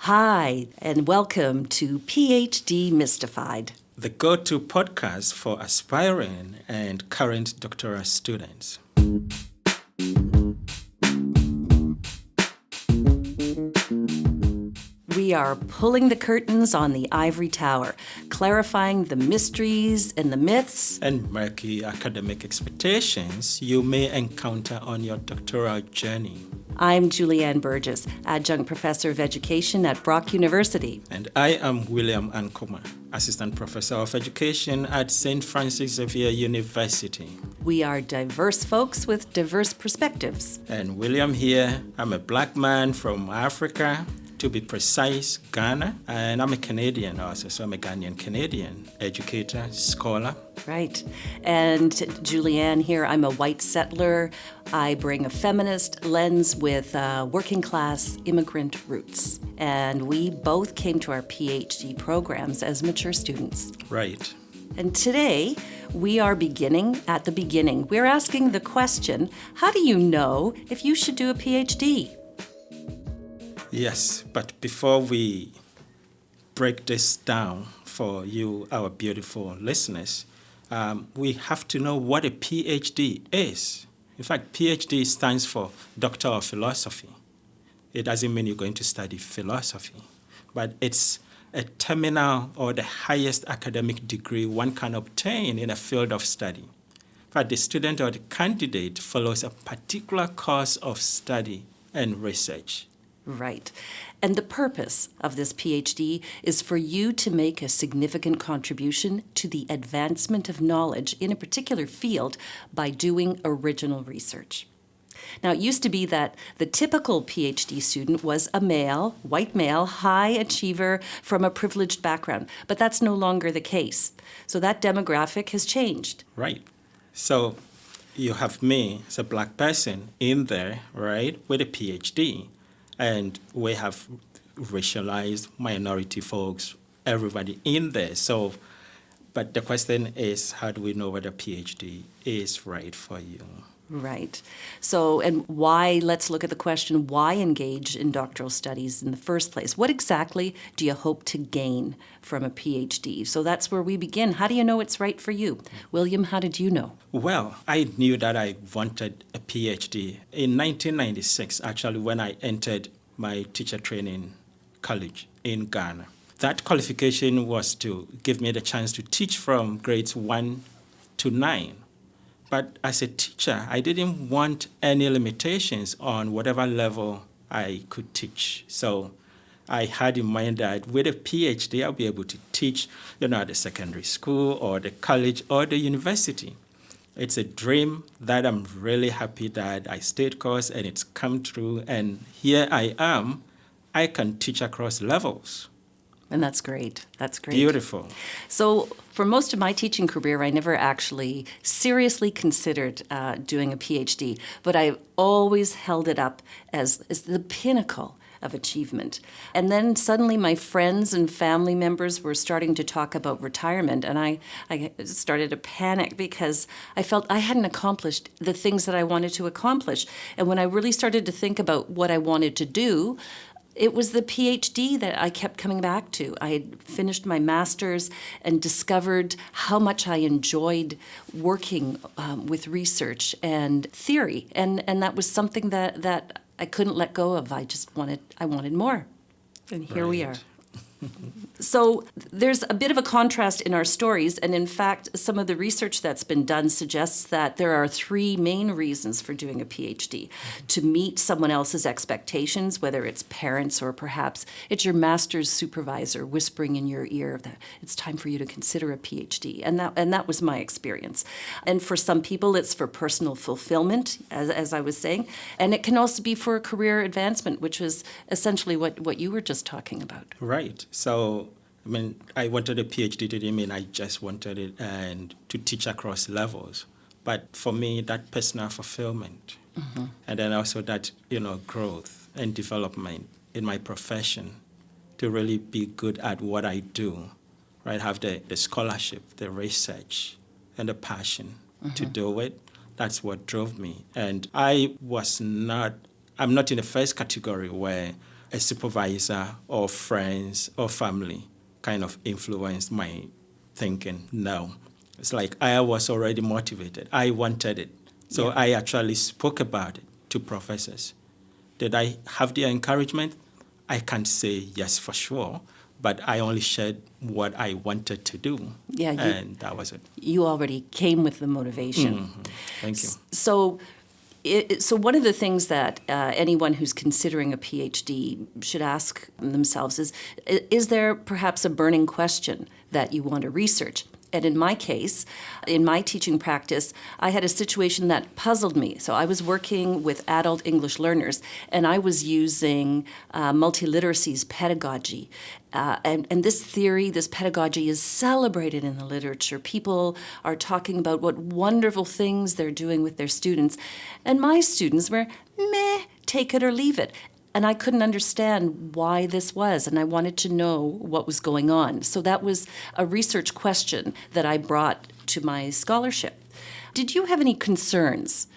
Hi, and welcome to PhD Mystified. The go-to podcast for aspiring and current doctoral students. We are pulling the curtains on the ivory tower, clarifying the mysteries and the myths And murky academic expectations you may encounter on your doctoral journey. I'm Julianne Burgess, Adjunct Professor of Education at Brock University. And I am William Ankoma, Assistant Professor of Education at St. Francis Xavier University. We are diverse folks with diverse perspectives. And William here, I'm a black man from Africa, to be precise, Ghana, and I'm a Canadian also, so I'm a Ghanaian Canadian educator, scholar. Right. And Julianne here, I'm a white settler. I bring a feminist lens with working class immigrant roots. And we both came to our PhD programs as mature students. Right. And today, we are beginning at the beginning. We're asking the question, how do you know if you should do a PhD? Yes, but before we break this down for you, our beautiful listeners, we have to know what a PhD is. In fact, PhD stands for Doctor of Philosophy. It doesn't mean you're going to study philosophy, but it's a terminal or the highest academic degree one can obtain in a field of study. In fact, the student or the candidate follows a particular course of study and research. Right. And the purpose of this PhD is for you to make a significant contribution to the advancement of knowledge in a particular field by doing original research. Now, it used to be that the typical PhD student was a male, white male, high achiever from a privileged background, but that's no longer the case. So that demographic has changed. Right. So you have me as a black person in there, right, with a PhD. And we have racialized minority folks, everybody in there. So, but the question is, how do we know whether PhD is right for you? Right. So, and why, let's look at the question, why engage in doctoral studies in the first place? What exactly do you hope to gain from a PhD? So that's where we begin. How do you know it's right for you? William, how did you know? Well, I knew that I wanted a PhD in 1996, actually, when I entered my teacher training college in Ghana. That qualification was to give me the chance to teach from grades 1 to 9. But as a teacher, I didn't want any limitations on whatever level I could teach. So I had in mind that with a PhD, I'll be able to teach, at the secondary school or the college or the university. It's a dream that I'm really happy that I stayed course and it's come true. And here I am. I can teach across levels. And that's great. That's great. Beautiful. So for most of my teaching career, I never actually seriously considered doing a PhD, but I always held it up as the pinnacle of achievement. And then suddenly my friends and family members were starting to talk about retirement, and I started to panic because I felt I hadn't accomplished the things that I wanted to accomplish. And when I really started to think about what I wanted to do, it was the PhD that I kept coming back to. I had finished my master's and discovered how much I enjoyed working with research and theory. And that was something that I couldn't let go of. I wanted more. And here we are. So there's a bit of a contrast in our stories, and in fact, some of the research that's been done suggests that there are three main reasons for doing a PhD. To meet someone else's expectations, whether it's parents or perhaps it's your master's supervisor whispering in your ear that it's time for you to consider a PhD, and that was my experience. And for some people, it's for personal fulfillment, as I was saying, and it can also be for career advancement, which was essentially what you were just talking about. Right. So, I wanted a PhD, didn't mean I just wanted it and to teach across levels. But for me, that personal fulfillment, and then also that, growth and development in my profession to really be good at what I do, right? Have the scholarship, the research, and the passion to do it. That's what drove me. And I'm not in the first category where a supervisor or friends or family kind of influenced my thinking. No. It's like I was already motivated. I wanted it. So I actually spoke about it to professors. Did I have their encouragement? I can't say yes for sure, but I only shared what I wanted to do. Yeah, and that was it. You already came with the motivation. Mm-hmm. Thank you. So one of the things that anyone who's considering a PhD should ask themselves is there perhaps a burning question that you want to research? And in my case, in my teaching practice, I had a situation that puzzled me. So I was working with adult English learners, and I was using multiliteracy's pedagogy. And this theory, this pedagogy is celebrated in the literature. People are talking about what wonderful things they're doing with their students. And my students were, meh, take it or leave it. And I couldn't understand why this was, and I wanted to know what was going on. So that was a research question that I brought to my scholarship. Did you have any concerns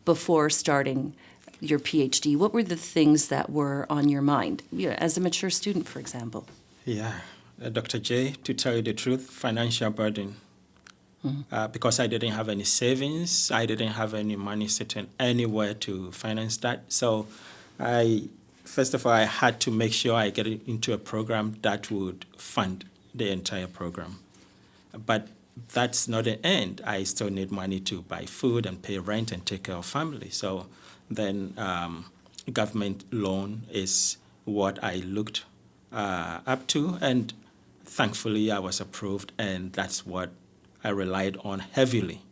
before starting your PhD? What were the things that were on your mind, as a mature student, for example? Yeah, Dr. J, to tell you the truth, financial burden. Because I didn't have any savings, I didn't have any money sitting anywhere to finance that. So first of all, I had to make sure I get into a program that would fund the entire program. But that's not the end. I still need money to buy food and pay rent and take care of family. So then government loan is what I looked up to. And thankfully, I was approved. And that's what I relied on heavily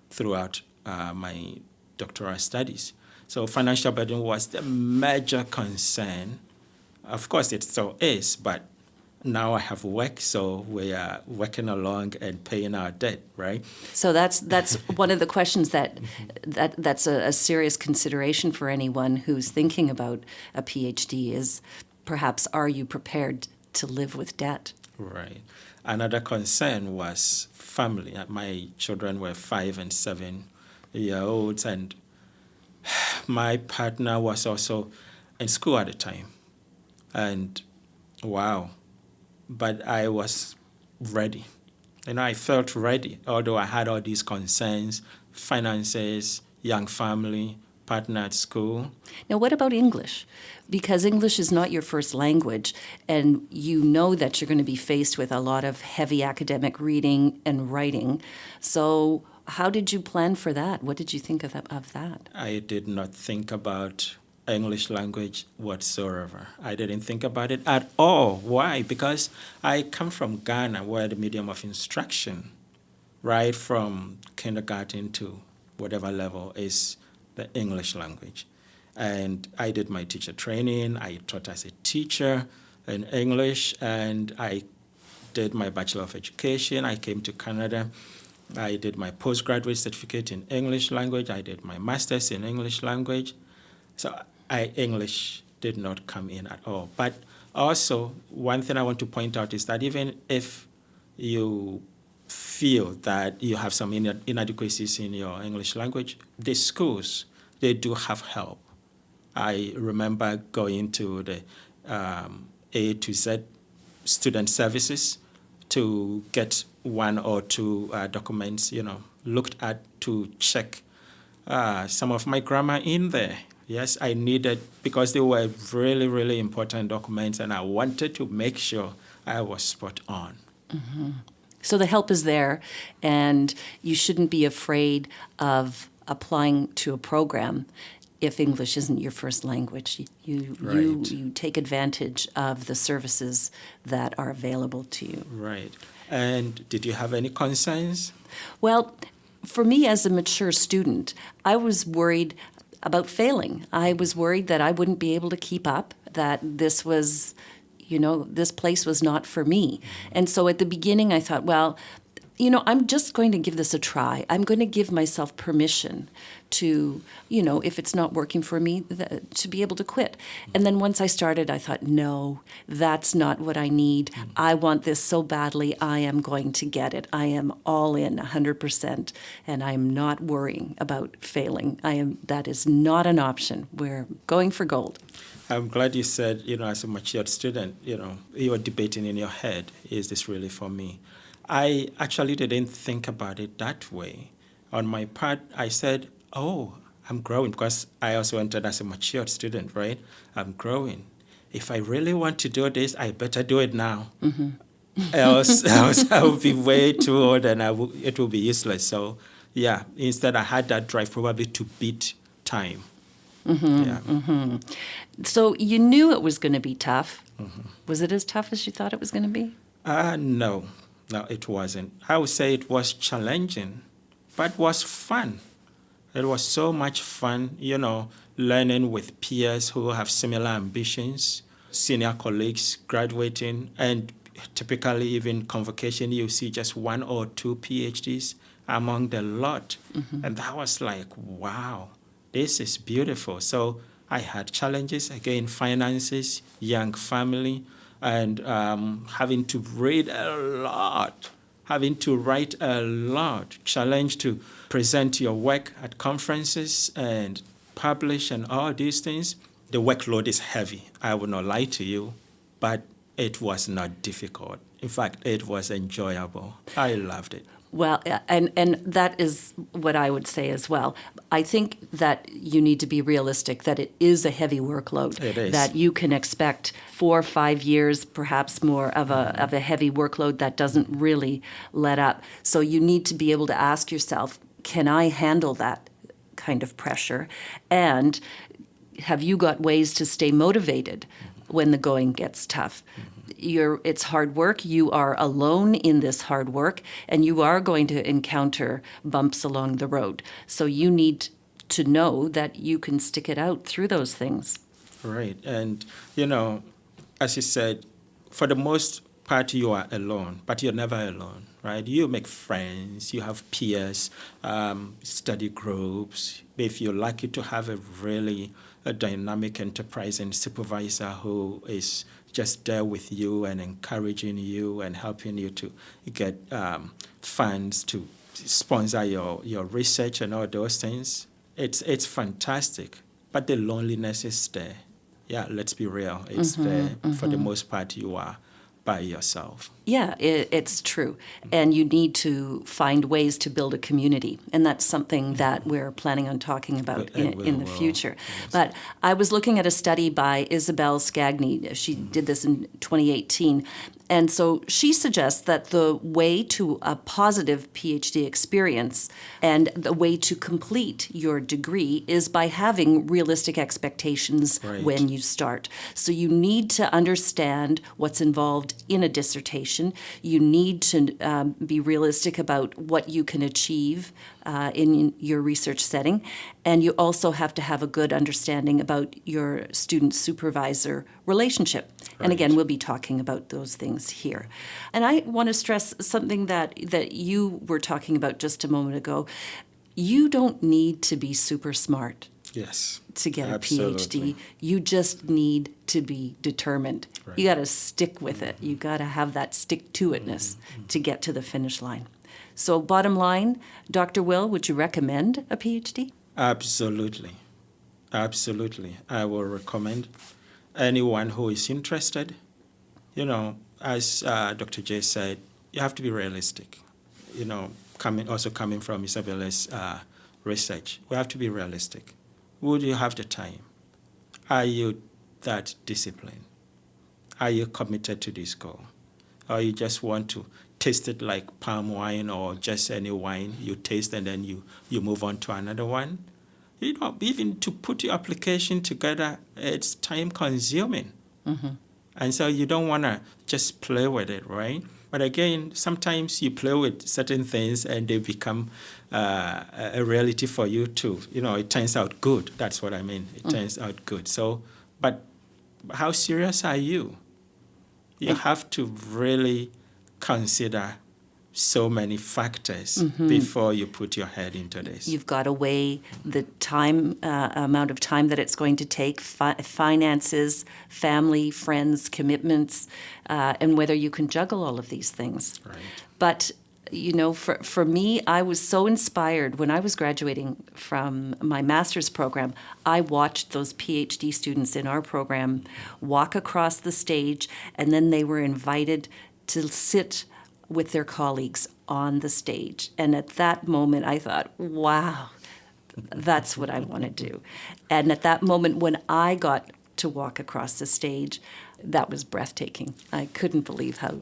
throughout my doctoral studies. So financial burden was the major concern. Of course, it still is, but now I have work, so we are working along and paying our debt, right? So that's one of the questions that's a serious consideration for anyone who's thinking about a PhD is perhaps, are you prepared to live with debt? Right. Another concern was family. My children were 5 and 7 years old, and my partner was also in school at the time. And wow, but I was ready. I felt ready, although I had all these concerns, finances, young family, partner at school. Now, what about English? Because English is not your first language, and you know that you're going to be faced with a lot of heavy academic reading and writing. So how did you plan for that? What did you think of that? I did not think about English language whatsoever. I didn't think about it at all. Why? Because I come from Ghana, where the medium of instruction, right from kindergarten to whatever level, is the English language. And I did my teacher training. I taught as a teacher in English, and I did my Bachelor of Education. I came to Canada. I did my postgraduate certificate in English language. I did my master's in English language. So English did not come in at all. But also, one thing I want to point out is that even if you feel that you have some inadequacies in your English language, the schools, they do have help. I remember going to the A to Z student services to get one or two documents, looked at to check some of my grammar in there. Yes, I needed, because they were really, really important documents, and I wanted to make sure I was spot on. Mm-hmm. So the help is there, and you shouldn't be afraid of applying to a program if English isn't your first language. You take advantage of the services that are available to you. Right. And did you have any concerns? Well, for me as a mature student, I was worried about failing. I was worried that I wouldn't be able to keep up, that this was, this place was not for me. And so at the beginning I thought, well, I'm just going to give this a try. I'm going to give myself permission to, if it's not working for me, to be able to quit. And then once I started, I thought, no, that's not what I need. I want this so badly. I am going to get it. I am all in 100%, and I'm not worrying about failing. That is not an option. We're going for gold. I'm glad you said, as a matured student, you were debating in your head, is this really for me? I actually didn't think about it that way. On my part, I said, oh, I'm growing, because I also entered as a matured student, right? I'm growing. If I really want to do this, I better do it now. Else I will be way too old and it will be useless. So, yeah, instead I had that drive probably to beat time. So you knew it was going to be tough. Was it as tough as you thought it was going to be? No, it wasn't. I would say it was challenging, but was fun. It was so much fun, learning with peers who have similar ambitions, senior colleagues graduating, and typically even convocation, you see just 1 or 2 PhDs among the lot. And that was like, wow, this is beautiful. So I had challenges, again, finances, young family, and having to read a lot, having to write a lot, challenge to present your work at conferences and publish and all these things. The workload is heavy. I will not lie to you, but it was not difficult. In fact, it was enjoyable. I loved it. Well, and that is what I would say as well. I think that you need to be realistic, that it is a heavy workload. It is. That you can expect 4 or 5 years, perhaps more, of a heavy workload that doesn't really let up. So you need to be able to ask yourself, can I handle that kind of pressure? And have you got ways to stay motivated when the going gets tough? It's hard work. You are alone in this hard work, and you are going to encounter bumps along the road. So you need to know that you can stick it out through those things. Right. And, as you said, for the most part, you are alone, but you're never alone, right? You make friends, you have peers, study groups. If you're lucky to have a dynamic, enterprising supervisor who is just there with you and encouraging you and helping you to get funds to sponsor your research and all those things. It's fantastic, but the loneliness is there. Yeah, let's be real. It's there. For the most part, you are by yourself. Yeah, it's true. And you need to find ways to build a community. And that's something that we're planning on talking about in the future. Yes. But I was looking at a study by Isabel Scagni. She did this in 2018. And so she suggests that the way to a positive PhD experience and the way to complete your degree is by having realistic expectations when you start. So you need to understand what's involved in a dissertation. You need to be realistic about what you can achieve in your research setting. And you also have to have a good understanding about your student-supervisor relationship. And again, we'll be talking about those things here. And I want to stress something that you were talking about just a moment ago. You don't need to be super smart to get Absolutely. a PhD. You just need to be determined. Right. You got to stick with it. You got to have that stick-to-itness to get to the finish line. So bottom line, Dr. Will, would you recommend a PhD? Absolutely. Absolutely. I will recommend anyone who is interested. As Dr. J said, you have to be realistic. Coming from Isabella's research, we have to be realistic. Would you have the time? Are you that disciplined? Are you committed to this goal? Or you just want to taste it like palm wine or just any wine you taste and then you move on to another one? Even to put your application together, it's time consuming. And so you don't want to just play with it, right? But again, sometimes you play with certain things and they become a reality for you too. It turns out good. That's what I mean. It turns out good. So, but how serious are you? You have to really consider so many factors before you put your head into this. You've got to weigh the amount of time that it's going to take, finances, family, friends, commitments, and whether you can juggle all of these things. Right. But, for me, I was so inspired when I was graduating from my master's program. I watched those PhD students in our program walk across the stage, and then they were invited to sit with their colleagues on the stage. And at that moment, I thought, wow, that's what I want to do. And at that moment, when I got to walk across the stage, that was breathtaking. I couldn't believe how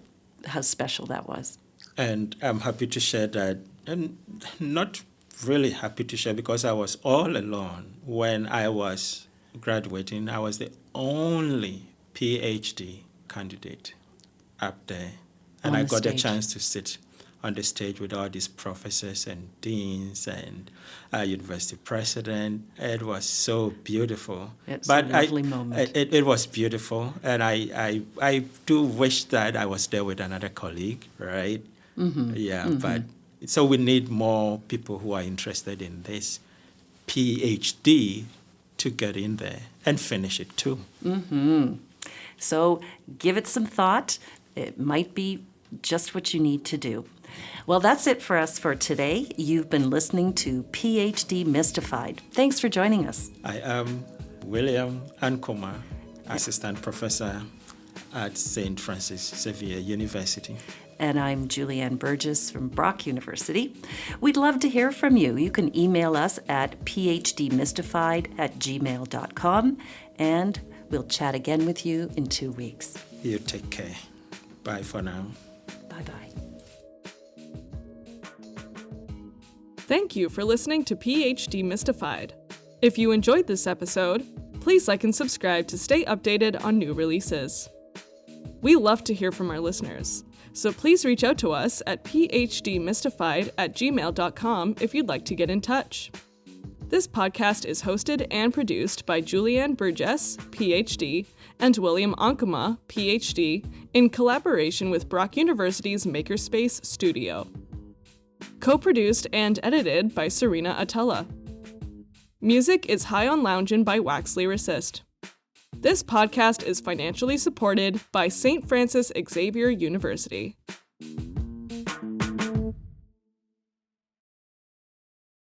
special that was. And I'm happy to share that, and not really happy to share because I was all alone when I was graduating. I was the only PhD candidate up there. And I got a chance to sit on the stage with all these professors and deans and university president. It was so beautiful. It's a lovely moment. It was beautiful. And I do wish that I was there with another colleague, right? Mm-hmm. Yeah, mm-hmm. But so we need more people who are interested in this PhD to get in there and finish it too. Mm-hmm. So give it some thought. It might be just what you need to do. Well, that's it for us for today. You've been listening to PhD Mystified. Thanks for joining us. I am William Ankoma, Assistant Professor at St. Francis Xavier University. And I'm Julianne Burgess from Brock University. We'd love to hear from you. You can email us at phdmystified@gmail.com, and we'll chat again with you in 2 weeks. You take care. Bye for now. Bye-bye. Thank you for listening to PhD Mystified. If you enjoyed this episode, please like and subscribe to stay updated on new releases. We love to hear from our listeners, so please reach out to us at phdmystified@gmail.com if you'd like to get in touch. This podcast is hosted and produced by Julianne Burgess, PhD, and William Ankoma, PhD, in collaboration with Brock University's Makerspace Studio. Co-produced and edited by Serena Atella. Music is High on Loungin' by Wax Lyricist. This podcast is financially supported by St. Francis Xavier University.